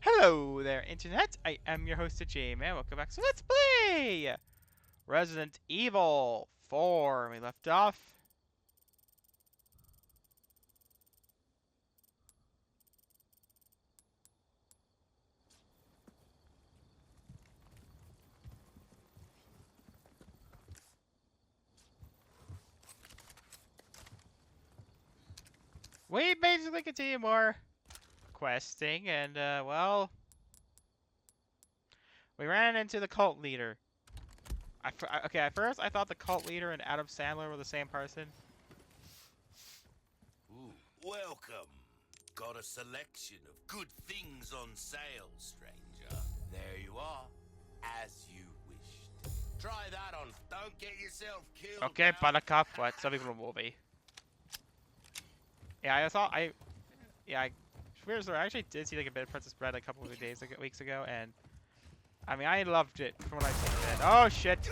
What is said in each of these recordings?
Hello there, Internet. I am your host, J-Man. Welcome back. So let's play Resident Evil 4. We left off. We basically continue more questing, and well, we ran into the cult leader. Okay, at first I thought the cult leader and Adam Sandler were the same person. Ooh, welcome. Got a selection of good things on sale, stranger. There you are, as you wished. Try that on. Don't get yourself killed. Okay, now. Buttercup. What? Some people will be. Yeah, I thought weird story. I actually did see like a bit of Princess Bread a couple of weeks ago, and I mean I loved it from what I've seen. Then. Oh shit!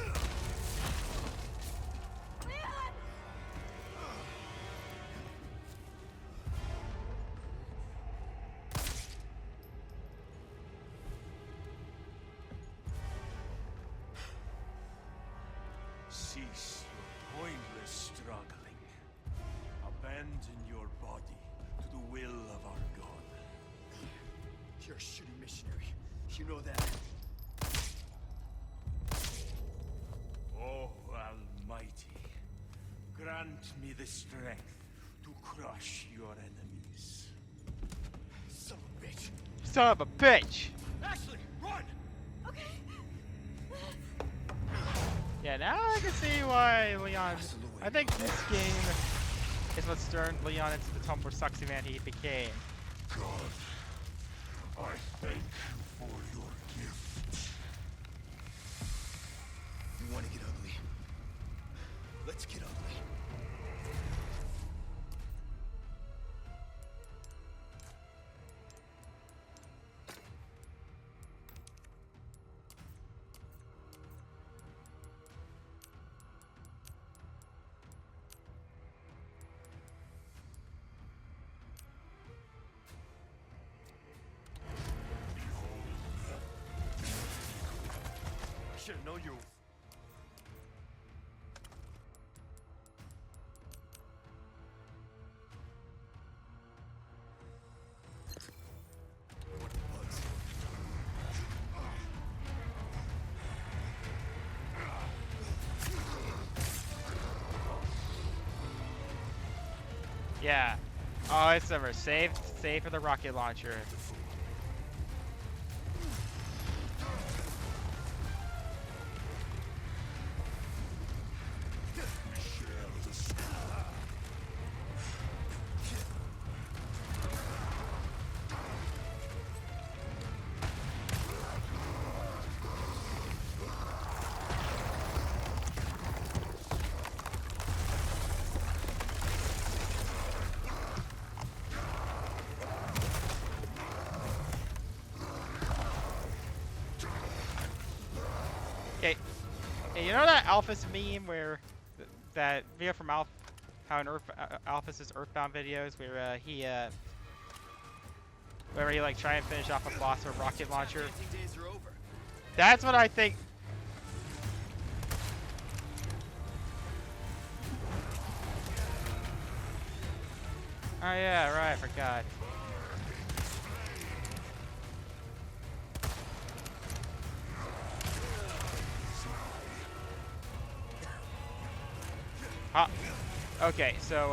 Cease your pointless struggling. Abandon your body to the will of our God. You're a shitty missionary. You know that. Oh, Almighty, grant me the strength to crush your enemies. Son of a bitch. Son of a bitch! Ashley, run! Okay. Yeah, now I can see why Leon. Absolutely. I think this game is what turned Leon into the Tumblr sexy man he became. God, I thank you for your gift. You want to get ugly? Let's get ugly. I should know you. Bugs. Yeah. Oh, it's over. Save for the rocket launcher. Okay. Hey, you know that Alphys meme where that video from how in Alphys' Earthbound videos where where he like try and finish off a boss with a rocket launcher. Days are over. That's what I think. Oh yeah, right. I forgot. Okay, so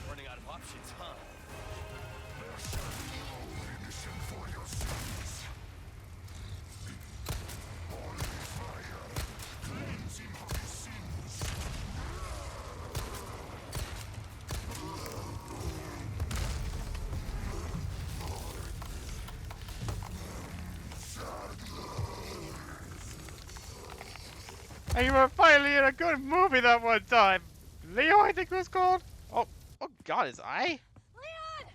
Running out of options, huh? And you were finally in a good movie that one time. Leo, I think it was called. Oh, oh God, his eye. Leon!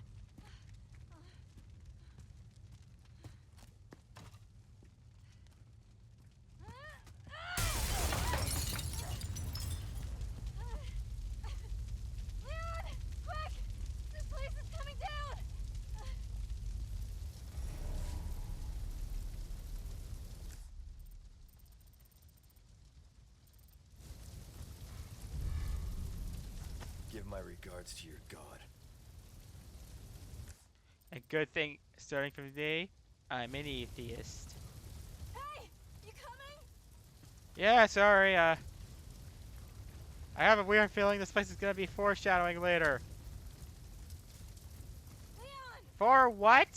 Leon! Quick! This place is coming down! Give my regards to your god. A good thing, starting from today, I'm an atheist. Hey! You coming? Yeah, sorry, I have a weird feeling this place is gonna be foreshadowing later. Leon! For what?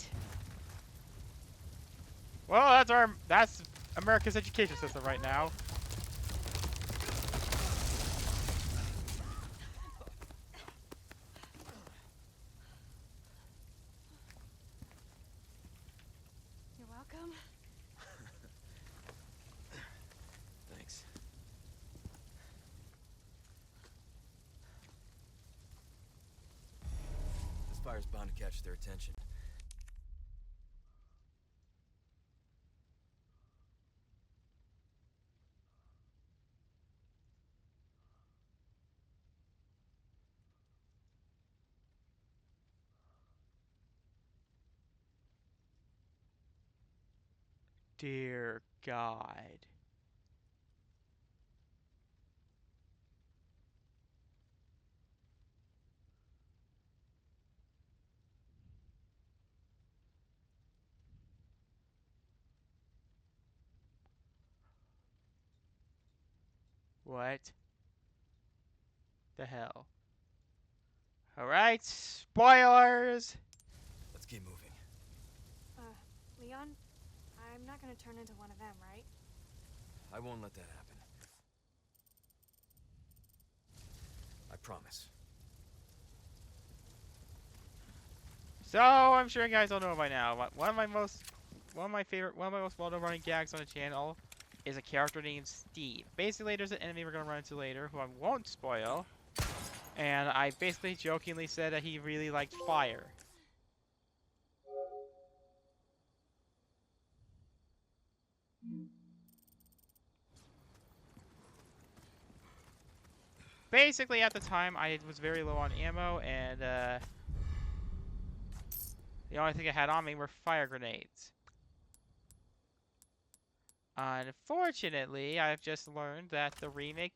Well, that's America's education system right now. You're welcome. Thanks. This fire's bound to catch their attention. Dear God. What the hell? Alright, spoilers! Let's keep moving. Leon, I'm not gonna turn into one of them, right? I won't let that happen. I promise. So, I'm sure you guys all know by now, but one of my most well-known running gags on the channel is a character named Steve. Basically, there's an enemy we're gonna run into later, who I won't spoil, and I basically jokingly said that he really liked fire. Basically, at the time, I was very low on ammo, and the only thing I had on me were fire grenades. Unfortunately, I've just learned that the remake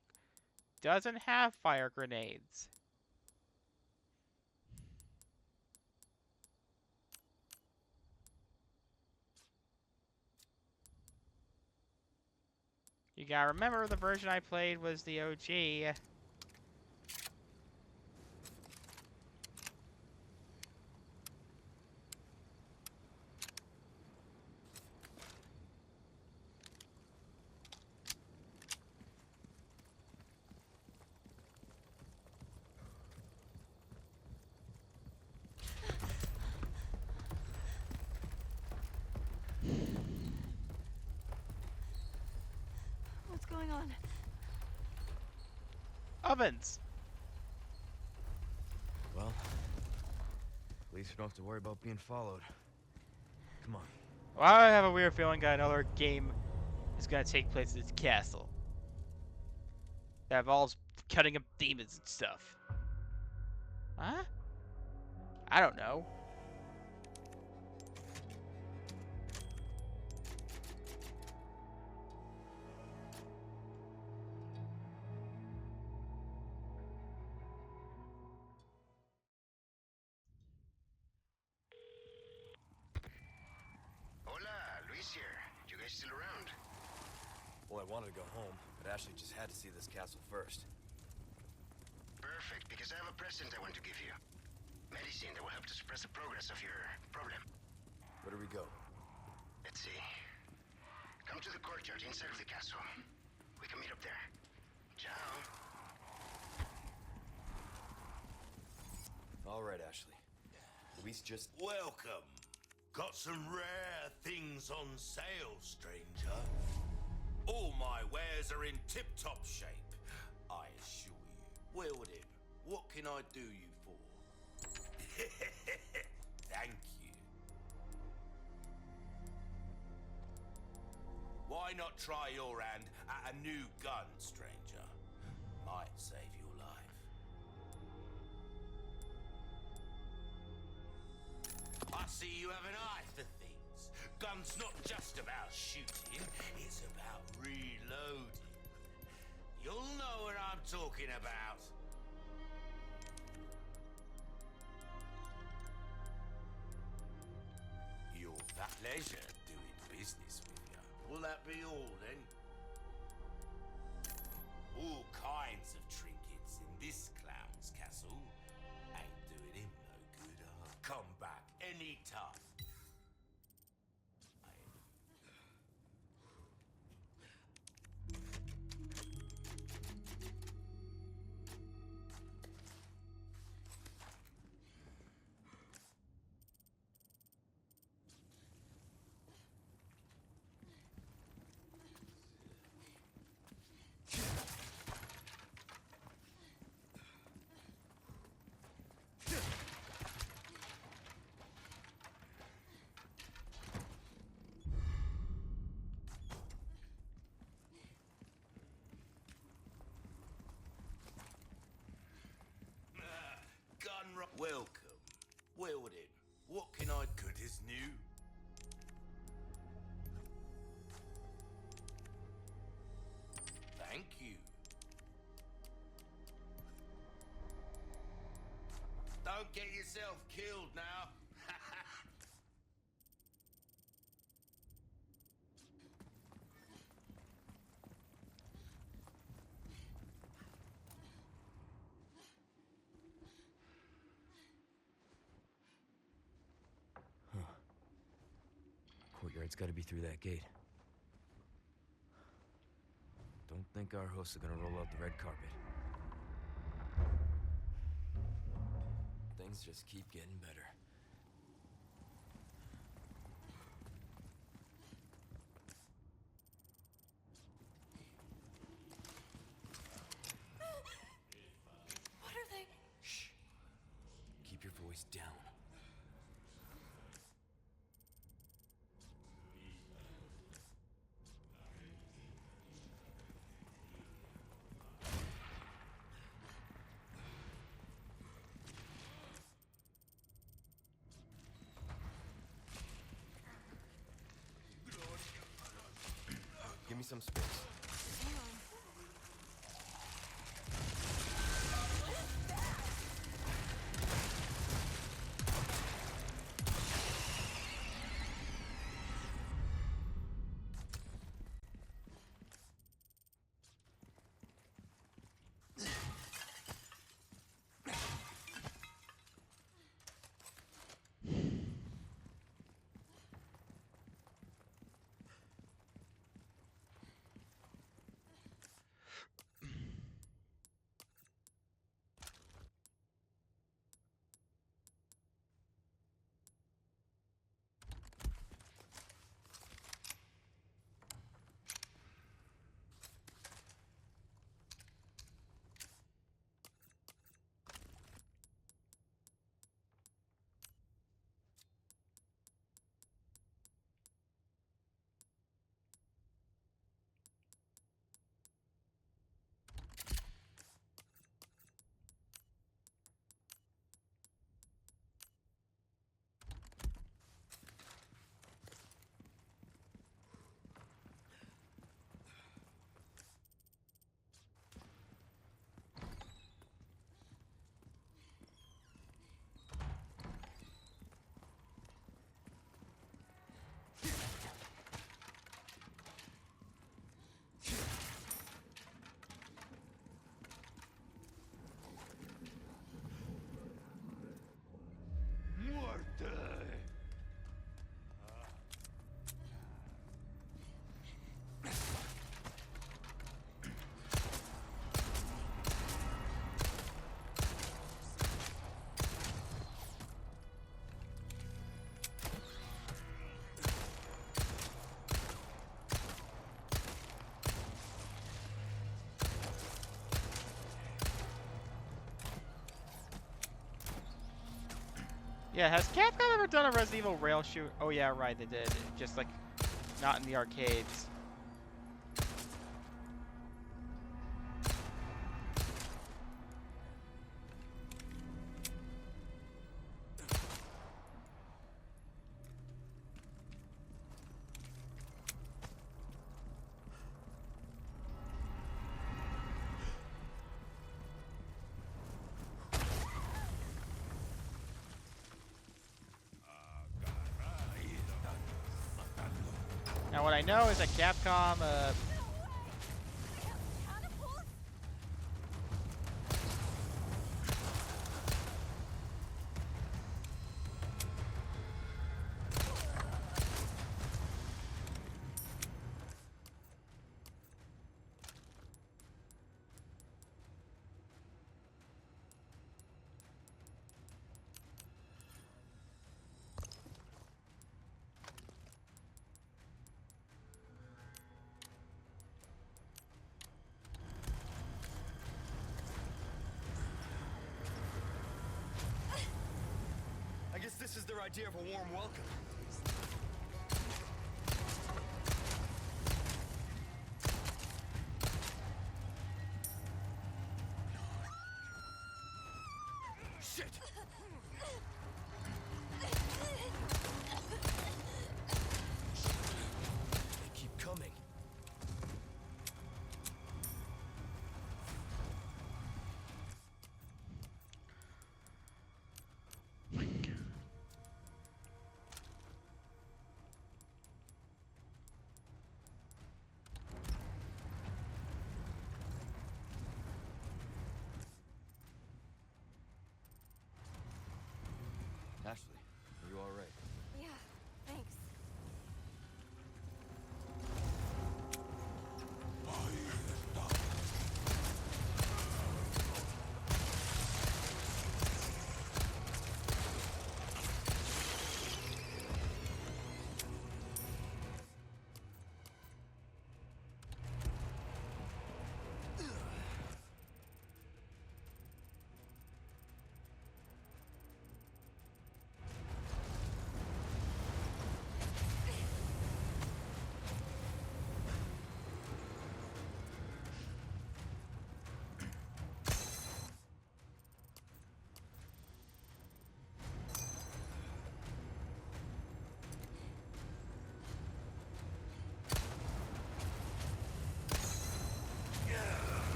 doesn't have fire grenades. You gotta remember, the version I played was the OG. What's going on? Ovens! Well, at least we don't have to worry about being followed. Come on. Well, I have a weird feeling that another game is gonna take place in this castle. That involves cutting up demons and stuff. Huh? I don't know. Hola, Luis here. You guys still around? Well, I wanted to go home, but Ashley just had to see this castle first. Perfect, because I have a present I want to give you. Medicine that will help to suppress the progress of your problem. Where do we go? Let's see. Come to the courtyard inside of the castle. We can meet up there. Ciao. All right, Ashley. Luis just... Welcome. Got some rare things on sale, stranger. All my wares are in tip-top shape, I assure you. Wielding, what can I do you for? Thank you. Why not try your hand at a new gun, stranger? Might save your life. I see you have an eye for things. Gun's not just about shooting, it's about reloading. You'll know what I'm talking about. Your pleasure doing business with you. Will that be all then? All kinds of trinkets in this clown's castle. Ain't doing him no good, Come back anytime. Welcome. Wielding, what can I good as new? Thank you. Don't get yourself killed now. Courtyard's gotta be through that gate. Don't think our hosts are gonna roll out the red carpet. Things just keep getting better. What are they? Shh. Keep your voice down. Give me some space. Hang on. Yeah, has Capcom ever done a Resident Evil rail shoot? Oh yeah, right, they did. Just like not in the arcades. Now what I know is that Capcom, I guess this is their idea of a warm welcome. Shit! They keep coming. Ashley, are you all right? Yeah, thanks.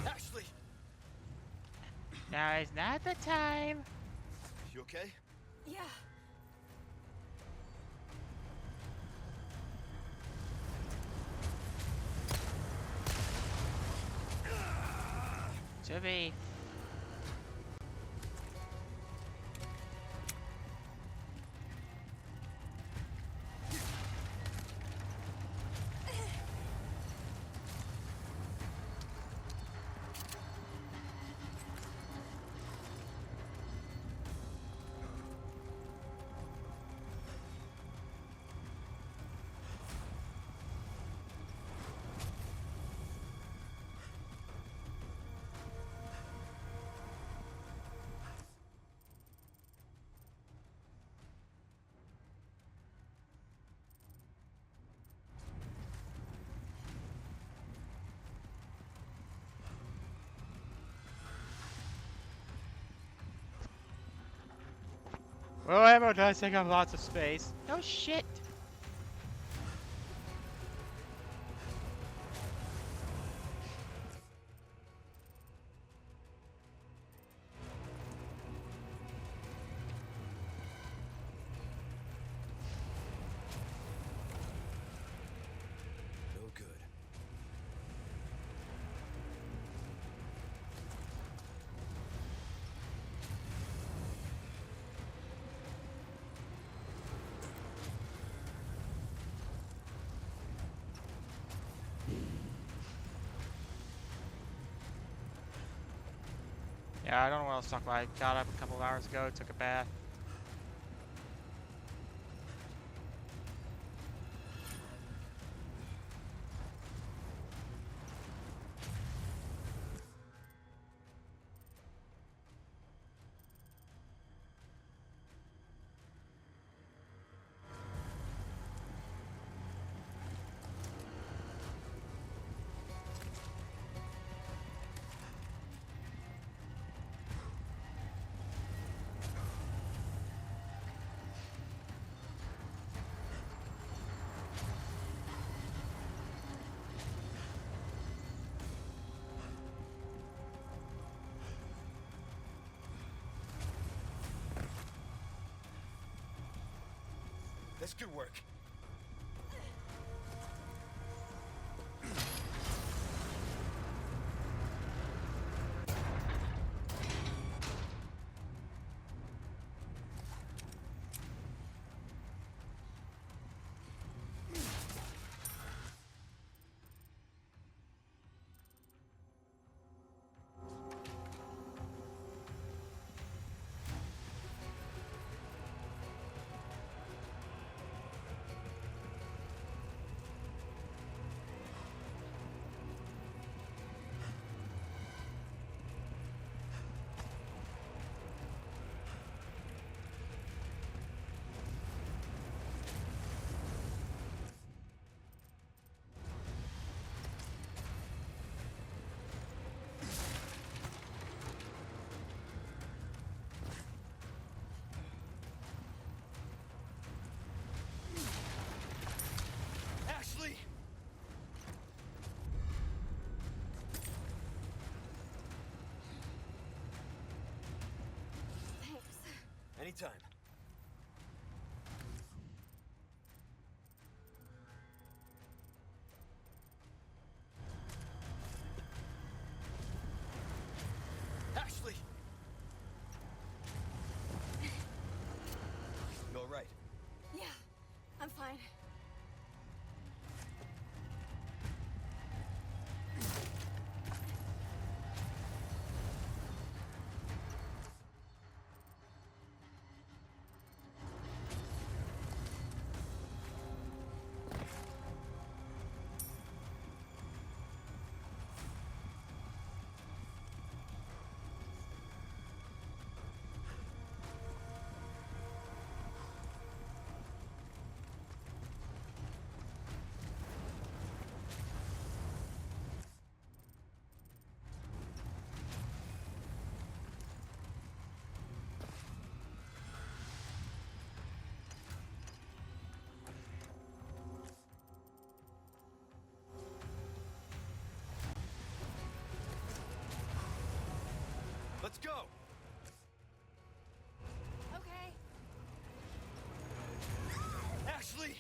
Ashley! now is not the time. You okay? Yeah. To be. Well, ammo does take up lots of space. No shit. No good. Yeah, I don't know what else to talk about. I got up a couple of hours ago, took a bath. This could work. Ashley! Thanks. Anytime. Ashley! You all right? Yeah, I'm fine. Let's go! Okay. Ashley!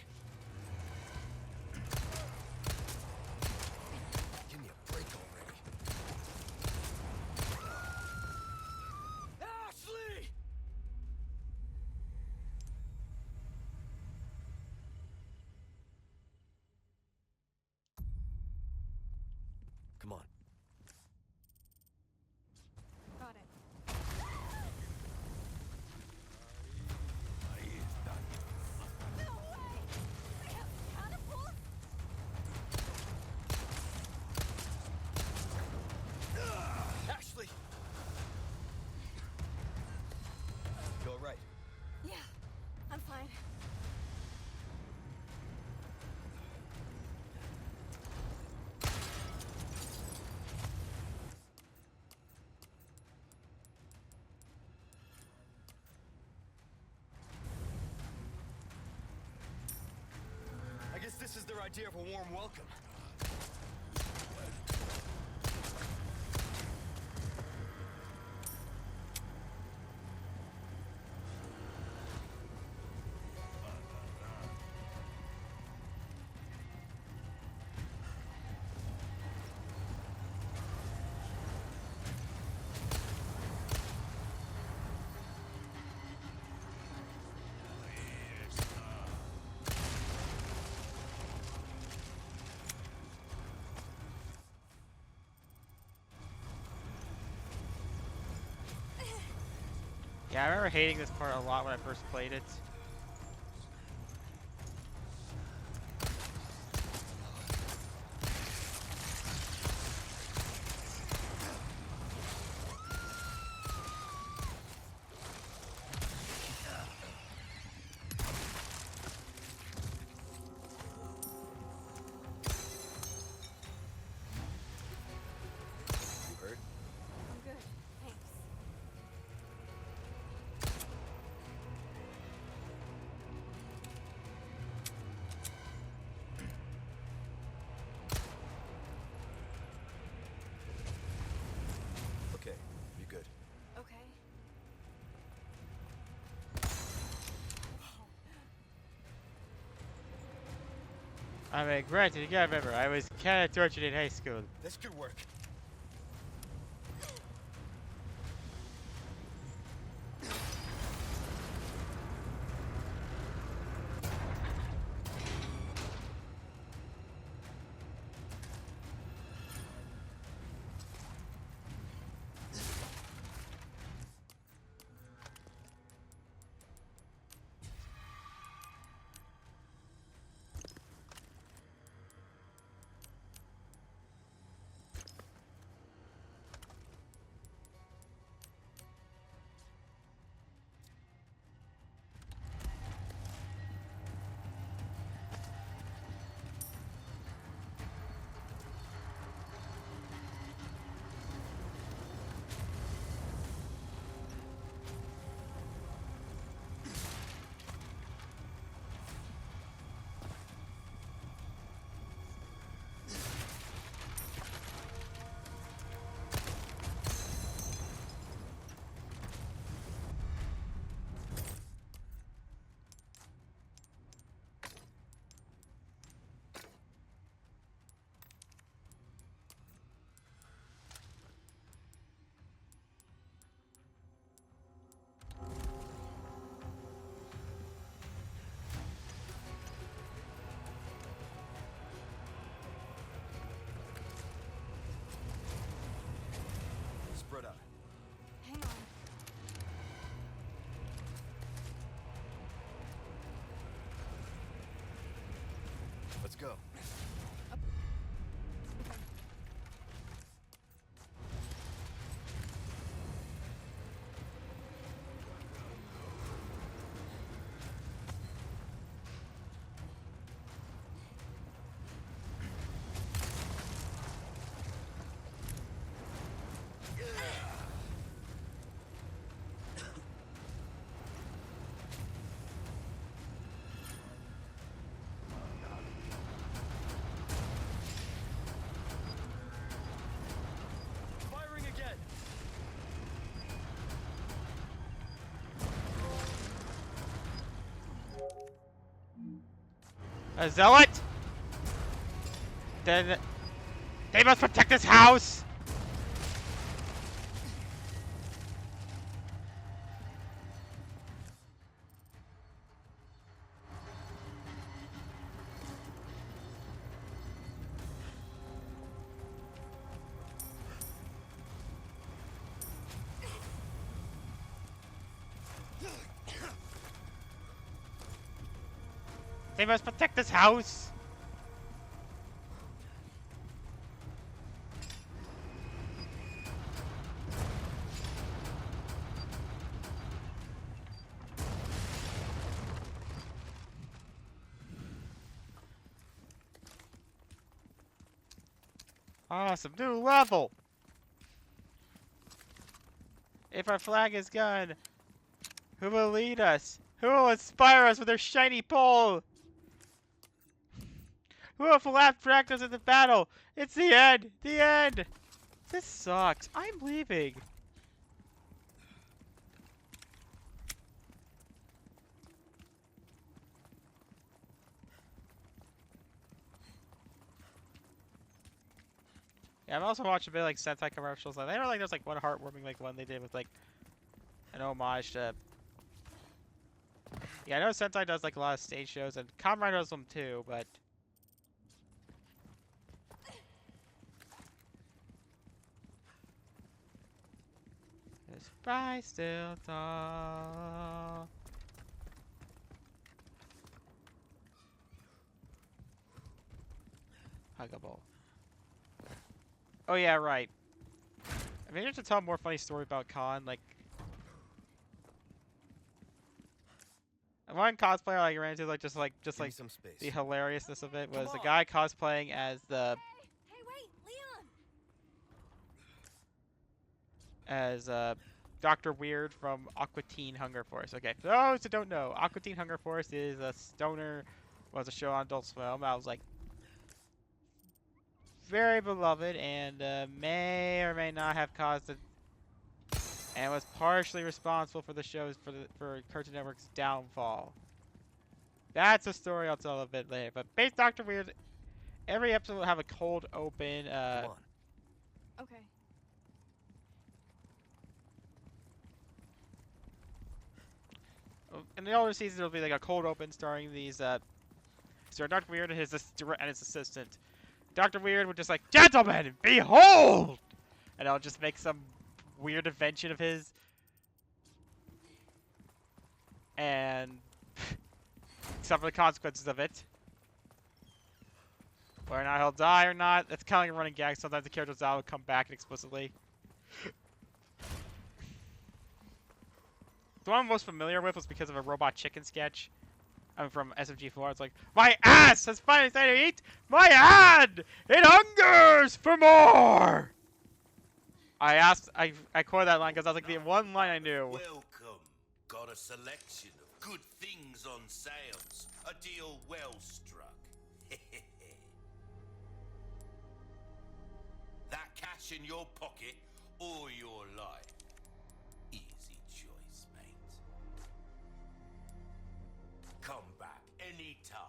Give me a break already. Ashley! Come on. Got it. No way! They have catapults? Ashley! You all right? Yeah, I'm fine. I guess this is their idea of a warm welcome. Yeah, I remember hating this part a lot when I first played it. You hurt? I'm good. Thanks. I mean, granted, you gotta remember, I was kind of tortured in high school. This could work. Spread out. Hang on. Let's go. Firing again! A zealot? Then they must protect this house! They must protect this house! Awesome, new level! If our flag is gone, who will lead us? Who will inspire us with their shiny pole? Who will last protect us in the battle? It's the end! The end! This sucks. I'm leaving. Yeah, I'm also watching a bit like Sentai commercials. Like, I know like there's like one heartwarming like one they did with like an homage to. Yeah, I know Sentai does like a lot of stage shows and Kamen Rider does them too, but. Is I still tall? Huggable. Oh yeah, right. I mean, just to tell a more funny story about Khan, like one cosplayer I ran into, like just like Give me like some space. the hilariousness of it was Come the on. guy cosplaying as the Hey, wait, Leon! Dr. Weird from Aqua Teen Hunger Force. Okay, for those who don't know, Aqua Teen Hunger Force is a stoner, was a show on Adult Swim. I was like very beloved and may or may not have caused it, and was partially responsible for the show's for Cartoon Network's downfall. That's a story I'll tell a bit later. But base Doctor Weird, every episode will have a cold open. Come on. Okay. In the older seasons, it'll be like a cold open starring these. So Doctor Weird and his assistant. Doctor Weird would just like, gentlemen, behold, and I'll just make some weird invention of his, and suffer the consequences of it. Whether or not he'll die or not, that's kind of like a running gag. Sometimes the characters will come back explicitly. The one I'm most familiar with was because of a Robot Chicken sketch. I'm from SMG4. It's like, my ass has finally decided to eat my hand! It hungers for more! I quoted that line because that's like the one line I knew. Welcome. Got a selection of good things on sales. A deal well struck. That cash in your pocket or your life. Easy choice, mate. Come back anytime.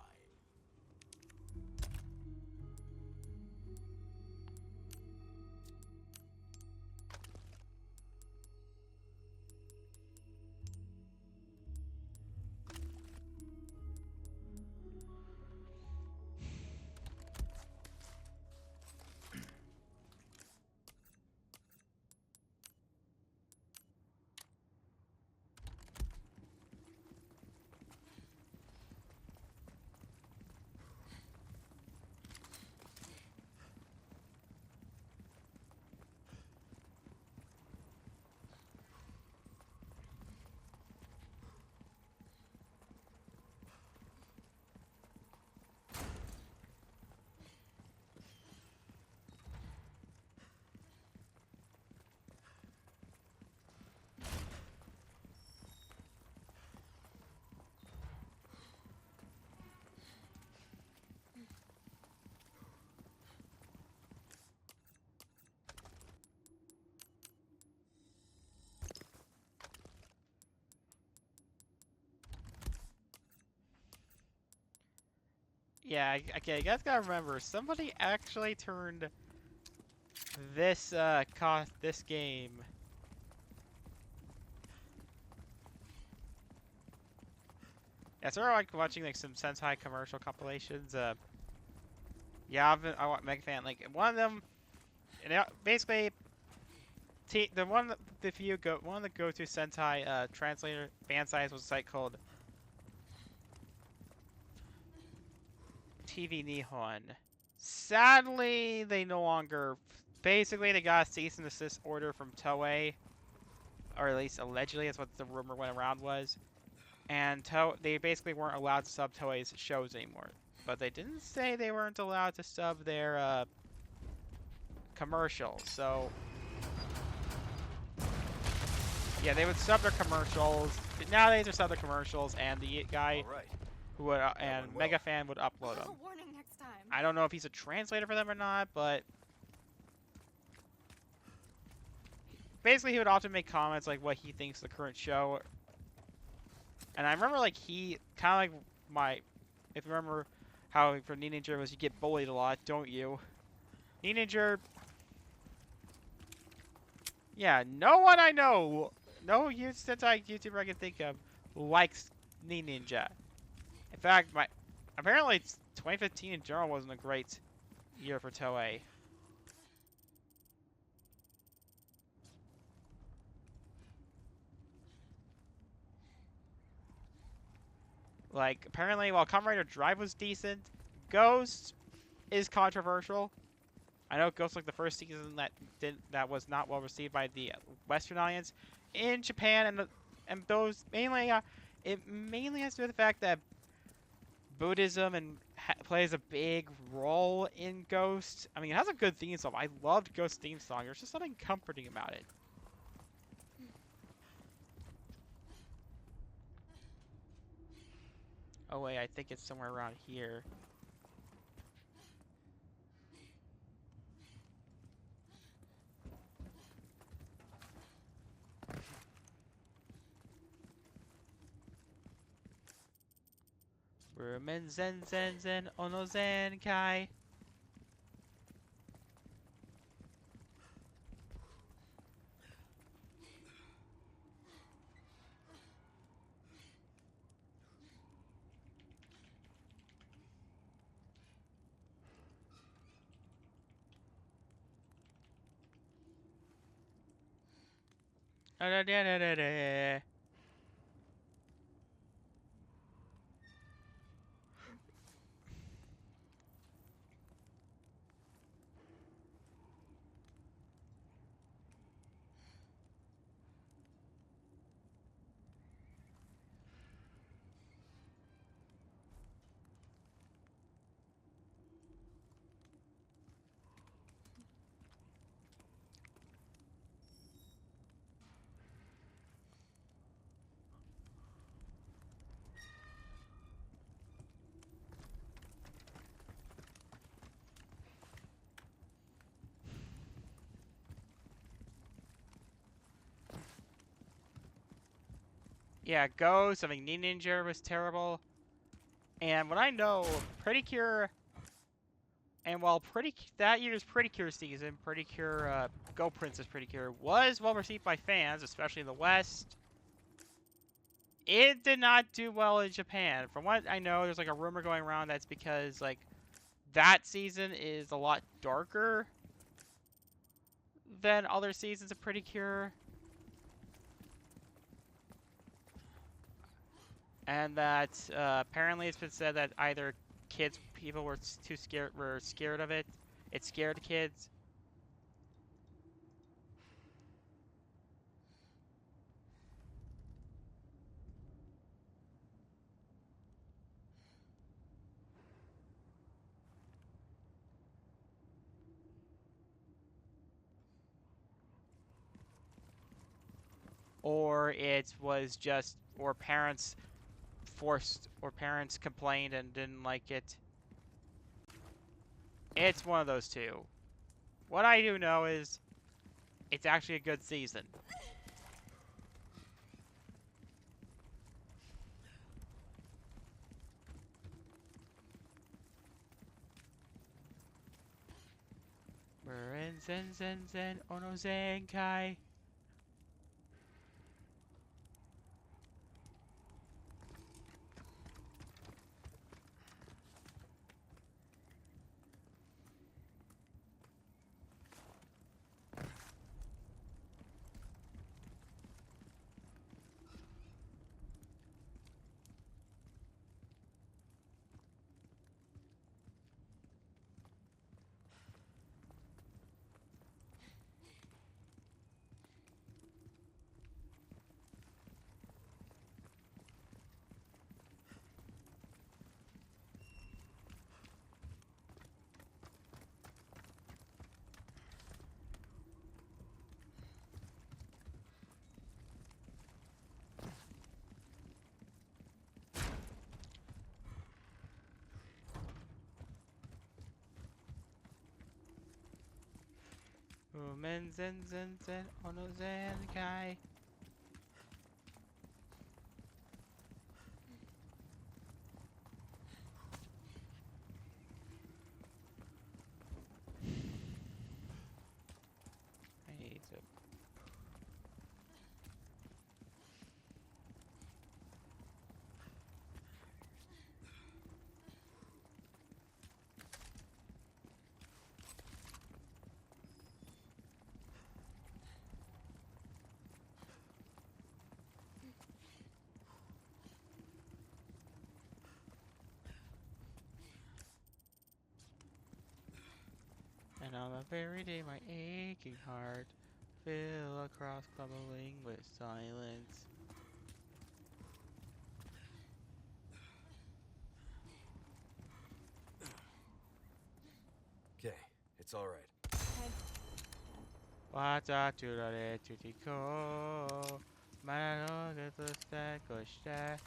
Yeah, okay, you guys gotta remember, somebody actually turned this, this game. Yeah, so I like watching like some Sentai commercial compilations. Yeah, I want Mega Fan. Like one of them, and basically, the one that if you go one of the go-to Sentai translator fan sites was a site called TV Nihon. Sadly, they no longer. Basically, they got a cease and desist order from Toei, or at least allegedly, that's what the rumor went around was. And they basically weren't allowed to sub Toei's shows anymore. But they didn't say they weren't allowed to sub their commercials. So yeah, they would sub their commercials. Nowadays, they sub their commercials, and the guy All right. who would and Mega Fan would upload them. A warning next time. I don't know if he's a translator for them or not, but basically he would often make comments like what he thinks of the current show. And I remember like he kind of like if you remember how for Ninja was you get bullied a lot, don't you? Ninja. Yeah, no one I know, no Sentai YouTuber I can think of likes Ninja. In fact, apparently 2015 in general wasn't a great year for Toei. Like, apparently, while Kamen Rider Drive was decent, Ghost is controversial. I know Ghost like the first season that was not well received by the Western audience. In Japan and those mainly, it mainly has to do with the fact that Buddhism plays a big role in Ghost. I mean, it has a good theme song. I loved Ghost theme song. There's just something comforting about it. Oh wait, I think it's somewhere around here. Rumen zen zen zen ono zen kai. Da da da da da da. Yeah, Go, something Ninja was terrible. And what I know, Pretty Cure, and while that year's Pretty Cure season, Pretty Cure, Go Princess Pretty Cure, was well received by fans, especially in the West, it did not do well in Japan. From what I know, there's like a rumor going around that's because like that season is a lot darker than other seasons of Pretty Cure. And that apparently it's been said that either people were scared of it. It scared kids. Or it was just, or parents complained and didn't like it. It's one of those two. What I do know is, it's actually a good season. We're in Zen Zen Zen Ono Zenkai. Men Zen Zen Zen Ono Zenkai. I need to. And on the very day my aching heart fell across bubbling with silence. Okay, it's all right. Wata turare tutiko Mano getusta koshita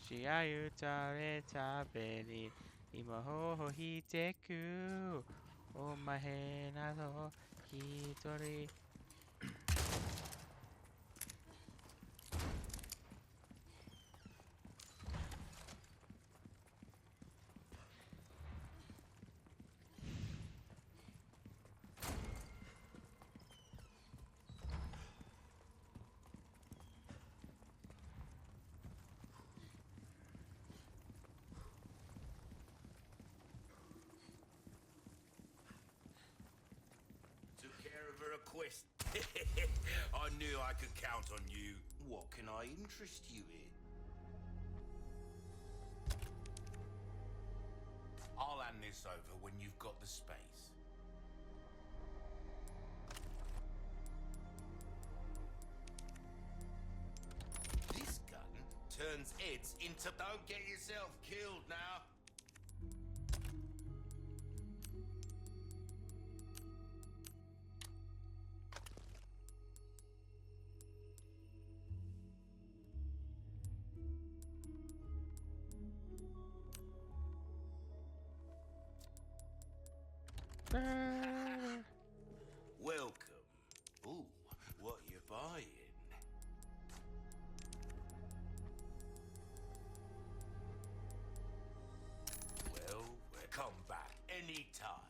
Shiayu tare tabeni Imoho hiteku Omahe nado hitori. you I could count on you. What can I interest you in? I'll hand this over when you've got the space. This gun turns heads into... Don't get yourself killed now. Welcome. Ooh, what you buying? Well, come back anytime.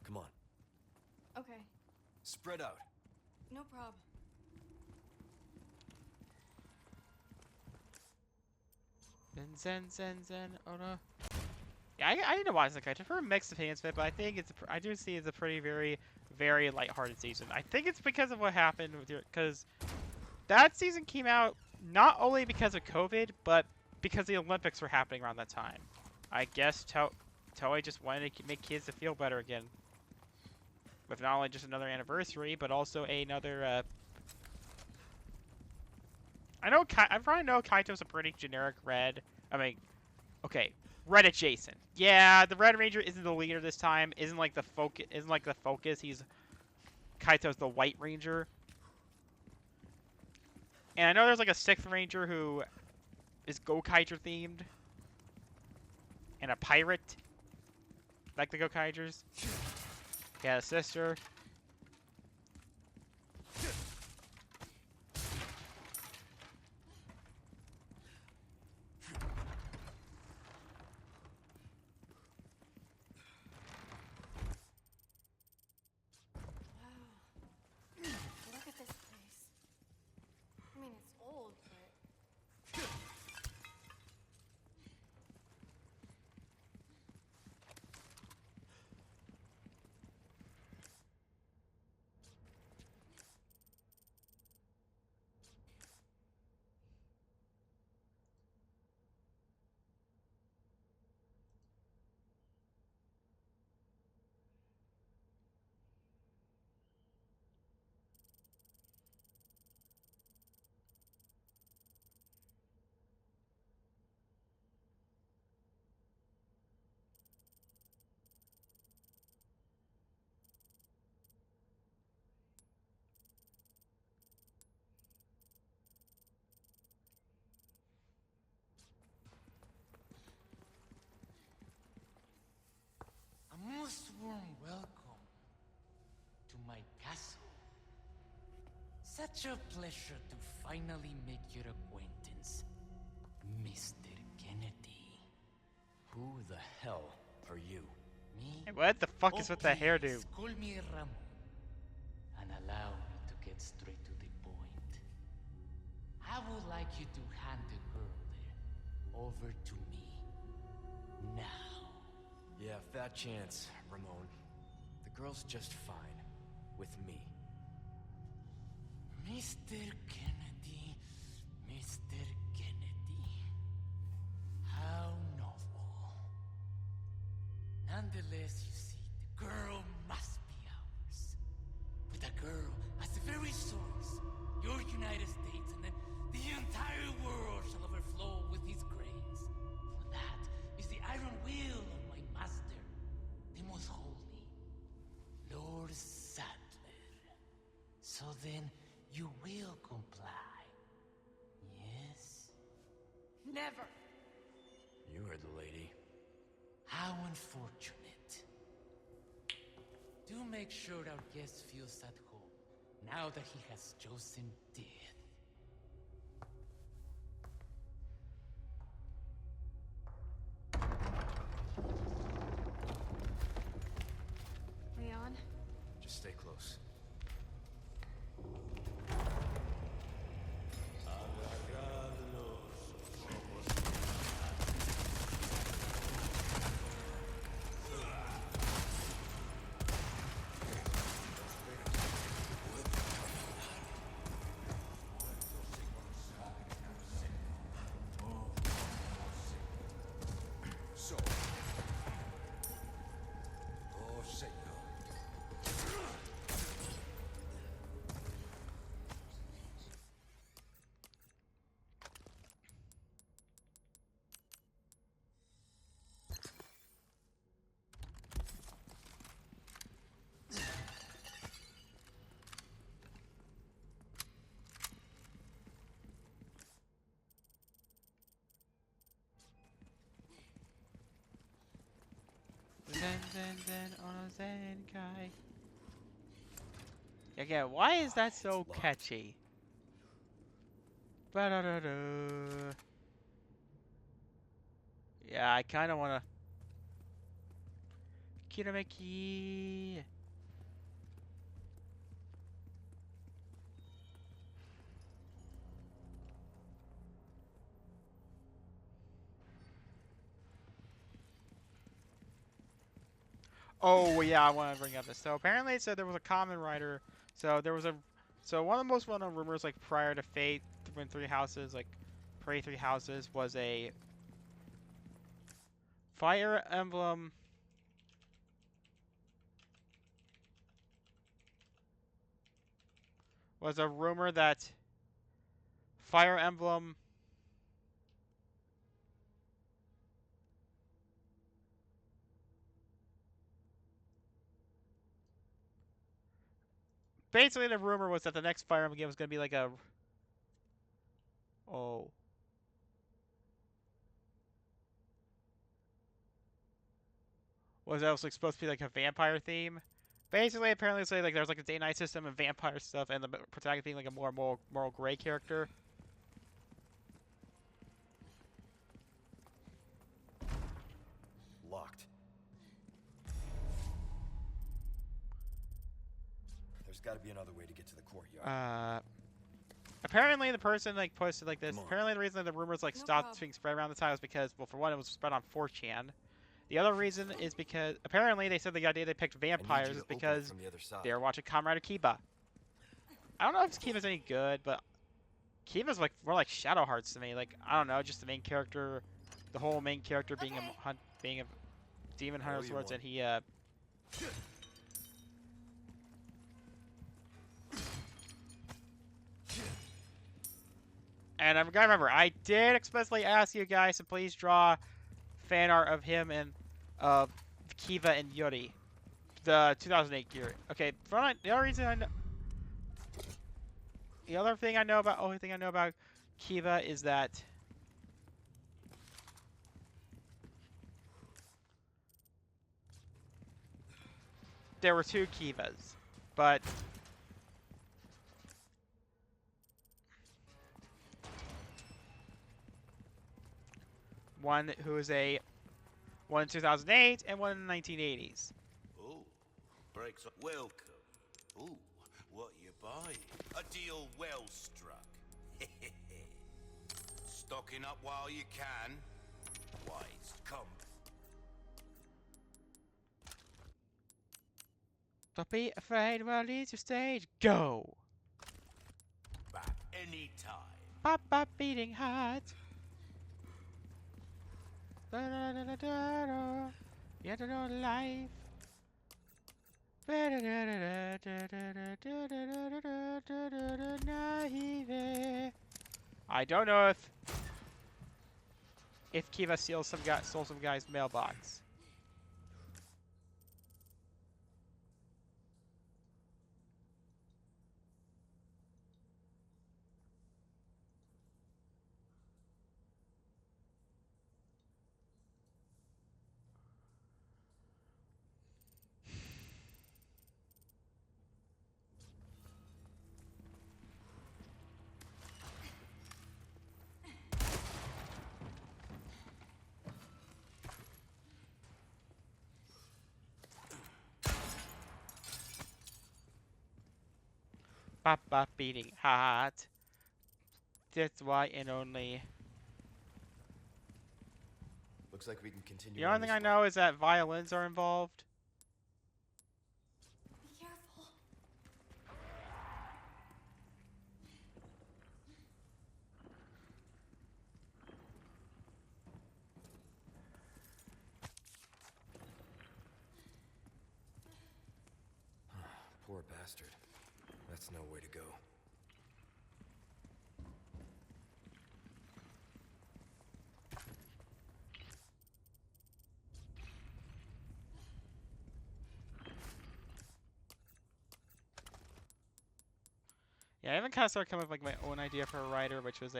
Come on. Okay, Spread out. no problem. Zen, oh no. Yeah, I need to watch the character for mixed opinions of it, but I think I do see it's a pretty very lighthearted season. I think it's because of what happened with because that season came out not only because of COVID, but because the Olympics were happening around that time. I guess Toei just wanted to make kids to feel better again. With not only just another anniversary, but also another. I probably know Kaito's a pretty generic red. I mean, okay, red adjacent. Yeah, the Red Ranger isn't the leader this time. Isn't like the focus. He's Kaito's the White Ranger. And I know there's like a sixth Ranger who is Gokaiger themed. And a pirate. Like the Gokaigers. He had a sister. Wow. Look at this place. I mean, it's old, but... A most warm welcome to my castle. Such a pleasure to finally make your acquaintance, Mr. Kennedy. Who the hell are you? Me? Hey, what the fuck is with that hairdo? Please call me Ramon, and allow me to get straight to the point. I would like you to hand the girl there over to me. Now. Yeah, fat chance, Ramon. The girl's just fine. With me. Mr. Kennedy, Mr. Kennedy. How novel. Nonetheless, you see, the girl must be ours. With a girl as the very source, your United States and then the entire world shall overflow with his grace. For that is the iron will of my master, the most holy, Lord Sadler. So then, you will comply. Yes? Never! You heard the lady. How unfortunate. Do make sure our guest feels at home, now that he has chosen death. Leon? Just stay close. So. Oh, Senor. Zen on a Zen guy. Again, why is that so catchy? Ba-da-da-da. Yeah, I kind of want to. Kirameki. Oh yeah, I want to bring up this. So apparently it said there was a common writer. So there was a. So one of the most well-known rumors, like prior to Fate, when Three Houses, like Prey Three Houses, was a Fire Emblem. Was a rumor that Fire Emblem. Basically, the rumor was that the next Fire Emblem game was going to be like a. Oh. Was that was like supposed to be like a vampire theme? Basically, apparently, it's like there's like a day-night system and vampire stuff, and the protagonist being like a more moral gray character. Locked. There's got to be another way to get to the courtyard. Apparently, the person like posted like this. Come on. Apparently, the reason that the rumors like No stopped problem. being spread around the time was because, well, for one, it was spread on 4chan. The other reason is because apparently they said the idea they picked I need you vampires to is open it because from the other side. they were watching Kamen Rider Kiba. I don't know if Kiba's any good, but Kiba's like more like Shadow Hearts to me. Like I don't know, just the main character, the whole main character being being a demon hunter of you sorts, want. and he And I gotta remember, I did explicitly ask you guys to please draw fan art of him and Kiva and Yuri, the 2008 Yuri. Okay, the other reason I know, the other thing I know about, only thing I know about Kiva is that there were two Kivas, but one who is one in 2008 and one in the 1980s. Ooh, breaks up. Welcome. Ooh, what you buying? A deal well struck. Stocking up while you can. Why, it's come. Don't be afraid, well, leads your stage. Go! Back anytime. Pop, pop, beating heart. Da da da da da da. You don't know life. I don't know if Kiva stole some guy's mailbox. Bop bop beating hot. That's why and only. Looks like we can continue. The only thing I know is that violins are involved. Be careful. Poor bastard. That's no way to go. Yeah, I even kind of started coming up with like my own idea for a writer, which was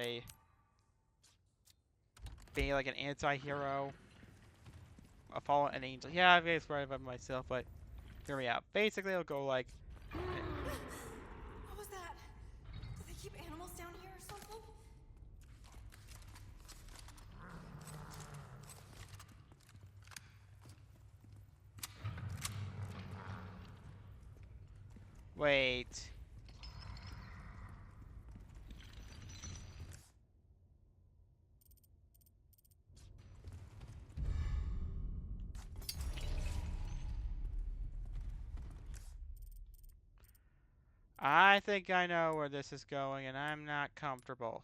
being like an anti-hero, a fallen an angel. Yeah, I've guessed right about myself, but hear me out. Basically, it'll go like, What was that? Do they keep animals down here or something? wait. I think I know where this is going, and I'm not comfortable.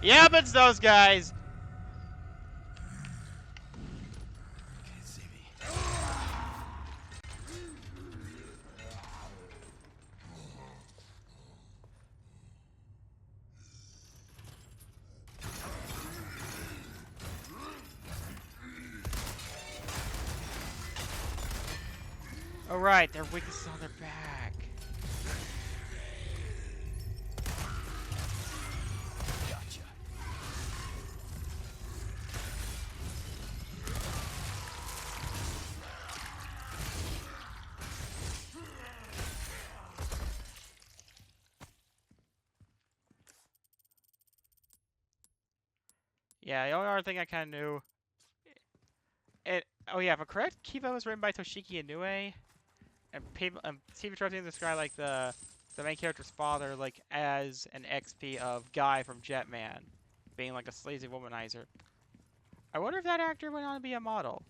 Yep, it's those guys. Can't see me. Oh right, their weakness is on their back. Gotcha. Yeah, the only other thing I kind of knew. Oh yeah, if a correct Kiba was written by Toshiki Inoue, and people TV tries to describe like the main character's father like as an XP of Guy from Jetman, being like a sleazy womanizer. I wonder if that actor went on to be a model,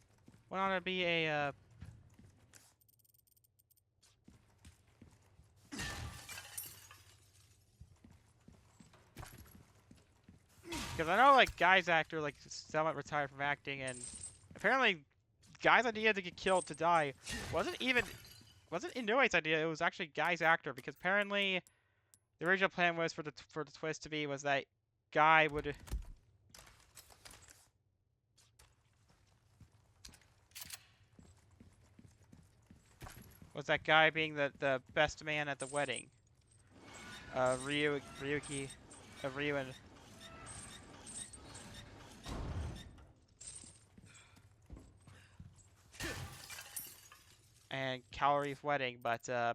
went on to be a because I know like Guy's actor like somewhat retired from acting, and apparently Guy's idea to get killed to die wasn't Inoue's idea. It was actually Guy's actor, because apparently the original plan was for the twist to be was that Guy would Guy being the best man at the wedding. Ryu and Calorie's wedding, but then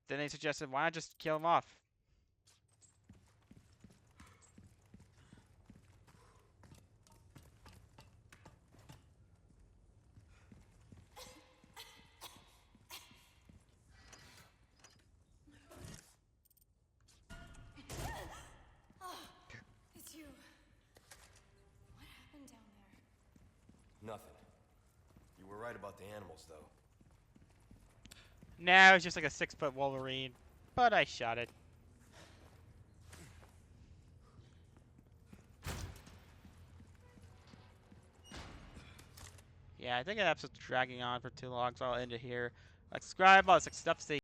they suggested why not just kill him off. It's you. What happened down there? Nothing. You were right about the animals, though. Now it's just like a 6-foot Wolverine, but I shot it. Yeah, I think the episode's dragging on for too long, so I'll end it here. Like, subscribe, all this like stuff. Stay